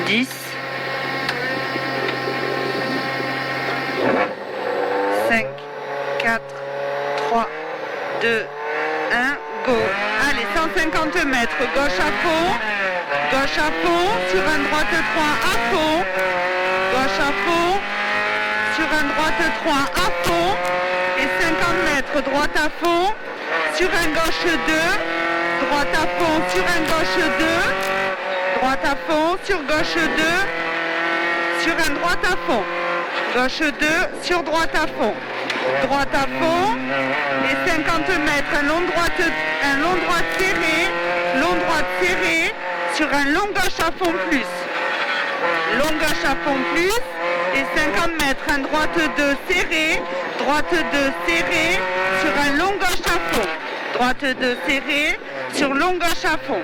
10, 5, 4, 3, 2, 1, go. Allez, 150 mètres, gauche à fond, sur un droite 3 à fond, gauche à fond, sur un droite 3 à fond, et 50 mètres, droite à fond, sur un gauche 2, droite à fond, sur un gauche 2, droite à fond, sur gauche 2, sur un droite à fond, gauche 2, sur droite à fond, et 50 mètres, un long droite serré, sur un long gauche à fond plus, et 50 mètres, un droite 2 serré, sur un long gauche à fond, droite 2 serré, sur long gauche à fond,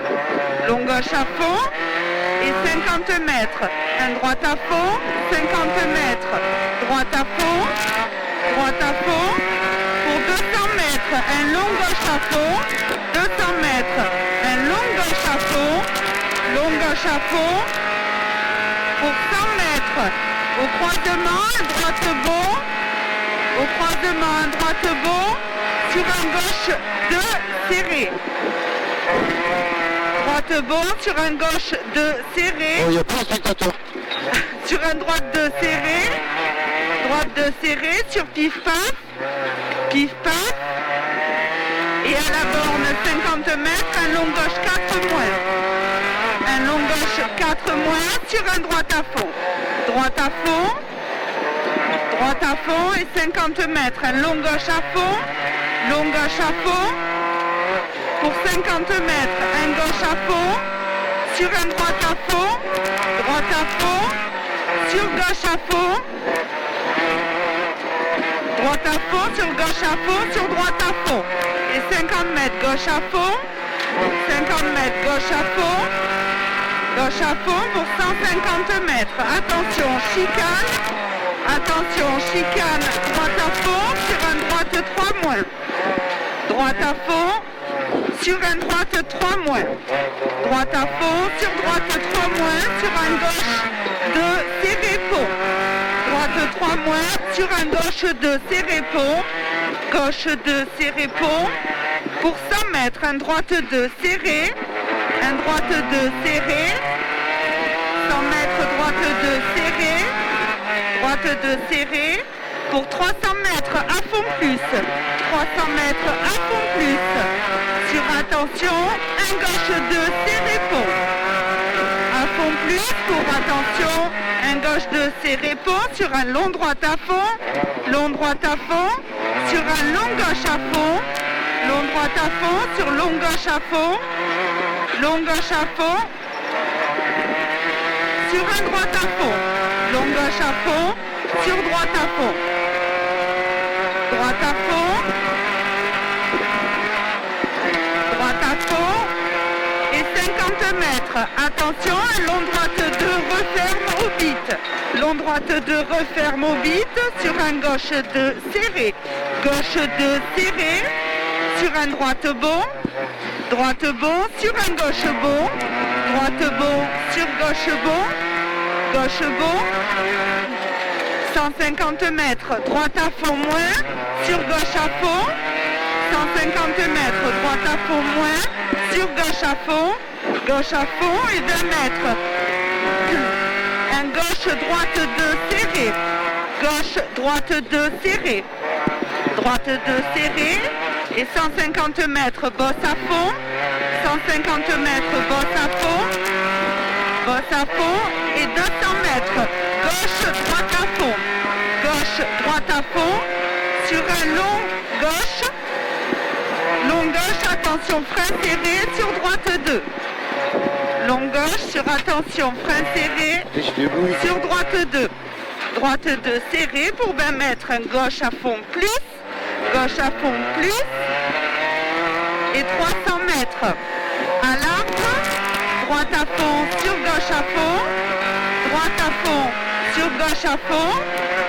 et 50 mètres, un droite à fond, 50 mètres, droite à fond, pour 200 mètres, un long gauche à fond, 200 mètres, un long gauche à fond, pour 100 mètres, au croisement, un droite bon, sur un gauche 2 serré. Droite bon, sur un gauche 2 serré. Oh, il n'y a pas de spectateur. Sur un droite 2 serré, sur pif-paf. Et à la borne 50 mètres, un long gauche 4 moins. Sur un droite à fond, et 50 mètres, un long gauche à fond, pour 50 mètres, un gauche à fond, sur un droite à fond, sur gauche à fond, sur gauche à fond, sur droite à fond, et 50 mètres gauche à fond, gauche à fond pour 150 mètres. Attention, chicane, droite à fond, sur un droite 3 moins. Droite à fond, sur un droite 3 moins. Droite à fond, sur droite 3 moins, sur un gauche 2 serré pont. Droite 3 moins, sur un gauche 2 serré pont. Gauche 2 serré pont. Pour 100 mètres, un droite 2 serré. Un droite 2 serré. 100 mètres, droite 2 serré. Pour 300 mètres, à fond plus. 300 mètres, à fond plus. Sur attention, un gauche 2 serré pont. À fond plus pour attention, un gauche 2 serré pont. Sur un long droite à fond. Sur un long gauche à fond. Long droite à fond, sur long gauche à fond. Long gauche à fond. Sur un droite à fond. Long gauche à fond. Sur droite à fond. Droite à fond. Droite à fond. Et 50 mètres. Attention, un long droite 2 referme au bit. Long droite 2 referme au bit. Sur un gauche 2 serré. Gauche 2 serré. Sur un droite bon. Droite bon, sur un gauche bon. Droite bon, sur gauche bon. Gauche bon. 150 mètres, droite à fond moins. Sur gauche à fond. 150 mètres, droite à fond moins. Sur gauche à fond. Gauche à fond et 20 mètres. Un gauche droite 2 serré. Gauche droite 2 serré. Droite 2 serré. Et 150 mètres, bosse à fond. 150 mètres, bosse à fond. Et 200 mètres, gauche, droite à fond. Gauche, droite à fond. Sur un long gauche. Long gauche, attention, frein serré, sur droite 2. Long gauche, sur attention, frein serré, sur droite 2. Droite 2 serré pour 20 mètres, un gauche à fond plus. Gauche à fond plus. Et 300 mètres à l'arbre, droite à fond, sur gauche à fond, droite à fond, sur gauche à fond,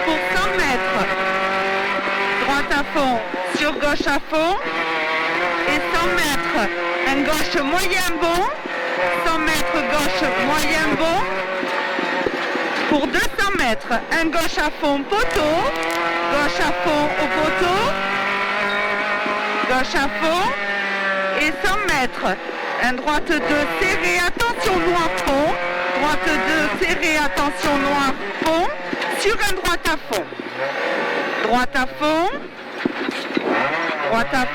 pour 100 mètres, droite à fond, sur gauche à fond, et 100 mètres, un gauche moyen bon, 100 mètres gauche moyen bon, Pour 200 mètres, un gauche à fond poteau, gauche à fond au poteau, gauche à fond et 100 mètres. Un droite 2 serré, attention noir pont, droite 2 serré, attention noir pont, sur un droite à fond. Droite à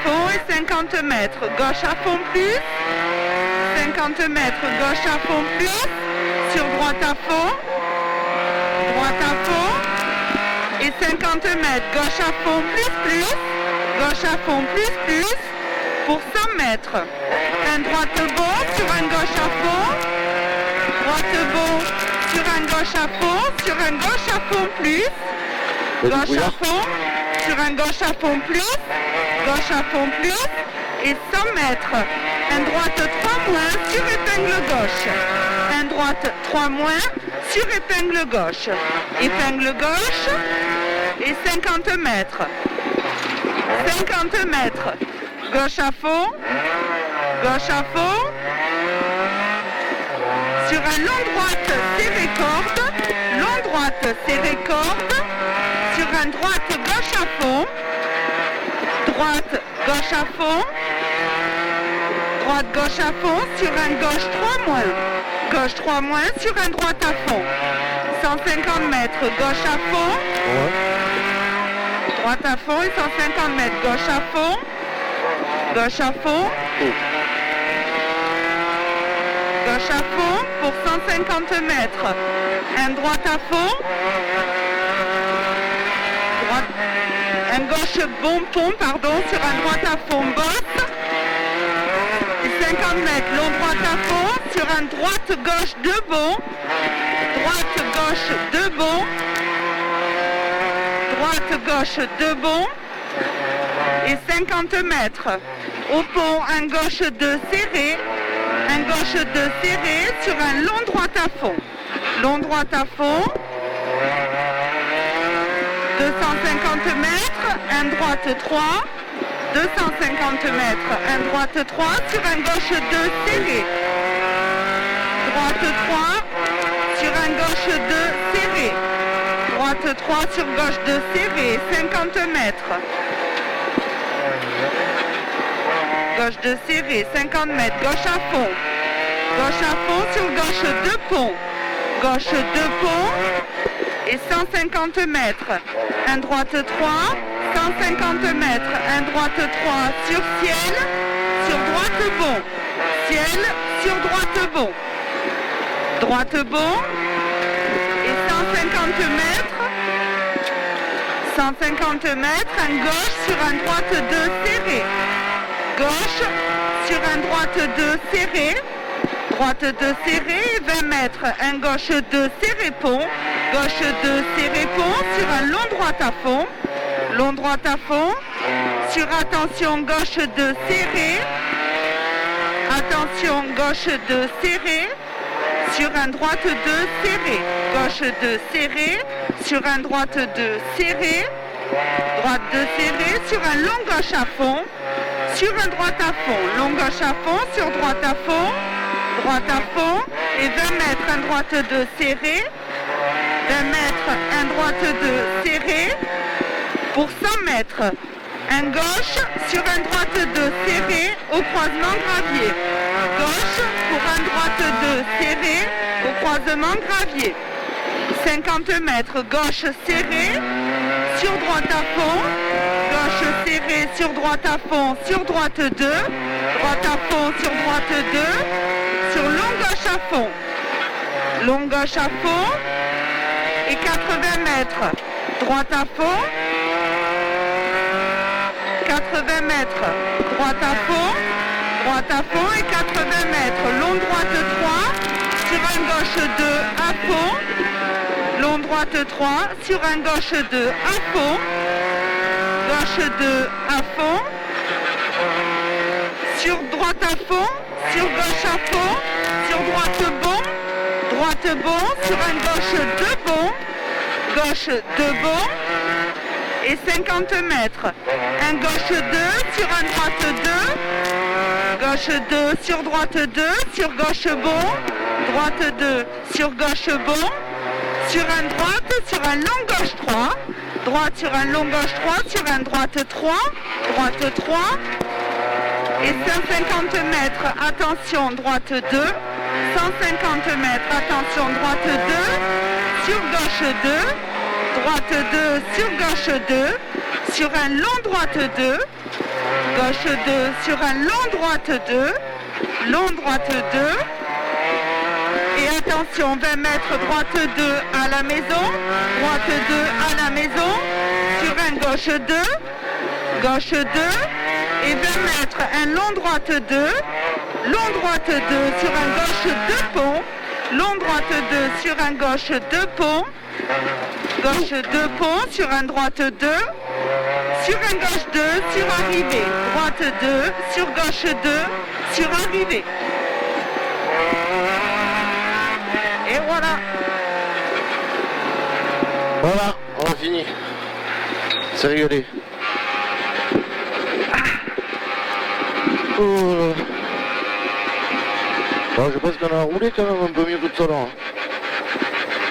fond et 50 mètres, gauche à fond plus, 50 mètres, gauche à fond plus, sur droite à fond et 50 mètres, gauche à fond plus, gauche à fond plus, pour 100 mètres. Un droite bon sur un gauche à fond, droite bon sur un gauche à fond, sur un gauche à fond plus, gauche à fond, sur un gauche à fond plus, gauche à fond plus, et 100 mètres. Un droite 3 moins sur épingle gauche. Un droite 3 moins sur épingle gauche. Épingle gauche et 50 mètres. 50 mètres. Gauche à fond. Gauche à fond. Sur un long droite serré corde. Long droite serré corde. Sur un droite gauche à fond. Droite gauche à fond. Droite gauche à fond sur un gauche 3 moins. Gauche 3 moins sur un droite à fond. 150 mètres gauche à fond. Droite à fond et 150 mètres gauche à fond. Gauche à fond. Gauche à fond pour 150 mètres. Un droite à fond. Droite. Un gauche bon pont, pardon, sur un droite à fond bosse. 50 mètres, long droite à fond, sur un droite gauche de bon, droite gauche de bon, droite gauche de bon, et 50 mètres. Au pont, un gauche de serré, un gauche de serré sur un long droite à fond. Long droite à fond, 250 mètres, un droite 3, 250 mètres, un droite 3 sur un gauche 2 serré. Droite 3 sur un gauche 2 serré. Droite 3 sur gauche 2 serré, 50 mètres. Gauche 2 serré, 50 mètres, gauche à fond. Gauche à fond sur gauche 2 pont. Gauche 2 pont et 150 mètres. Un droite 3. 150 mètres, un droite 3 sur ciel, sur droite bon. Ciel, sur droite bon. Droite bon et 150 mètres. 150 mètres, un gauche sur un droite 2 serré. Gauche sur un droite 2 serré. Droite 2 serré, 20 mètres, un gauche 2 serré pont. Gauche 2 serré pont sur un long droite à fond. Long droite à fond, sur attention gauche 2 serré, attention gauche 2 serré, sur un droite 2 serré, gauche 2 serré, sur un droite 2 serré, droite 2 serré, sur un long gauche à fond, sur un droite à fond, long gauche à fond, sur droite à fond, et 20 mètres, un droite 2 serré, 20 mètres, un droite 2 serré, pour 100 mètres, un gauche sur un droite 2 serré au croisement gravier. Gauche pour un droite 2 serré au croisement gravier. 50 mètres, gauche serré, sur droite à fond. Gauche serré, sur droite à fond, sur droite 2. Droite à fond, sur droite 2. Sur long gauche à fond. Long gauche à fond. Et 80 mètres, droite à fond. 80 mètres, droite à fond et 80 mètres, long droite 3, sur un gauche 2 à fond, long droite 3, sur un gauche 2 à fond, gauche 2 à fond, sur droite à fond, sur gauche à fond, sur droite bon, sur un gauche 2 bon, gauche 2 bon, et 50 mètres. Un gauche 2 sur un droite 2. Gauche 2 sur droite 2. Sur gauche bon. Droite 2 sur gauche bon. sur un droite, sur un long gauche 3, droite sur un long gauche 3, sur un droite 3, droite 3, et 150 mètres, attention, droite 2, 150 mètres, attention, droite 2, sur gauche 2, droite 2, sur gauche 2, sur un long droite 2, gauche 2, sur un long droite 2, long droite 2, et attention, 20 mètres, droite 2 à la maison, droite 2 à la maison, sur un gauche 2, gauche 2, et 20 mètres, un long droite 2, long droite 2 sur un gauche 2 pont, long droite 2 sur un gauche 2 pont, gauche 2 pont sur un droite 2, sur un gauche 2 sur arrivée, droite 2 sur gauche 2 sur arrivée. Et voilà. Voilà, on a fini. C'est régalé. Oh. Bon, je pense qu'on a roulé quand même un peu mieux que tout ça là.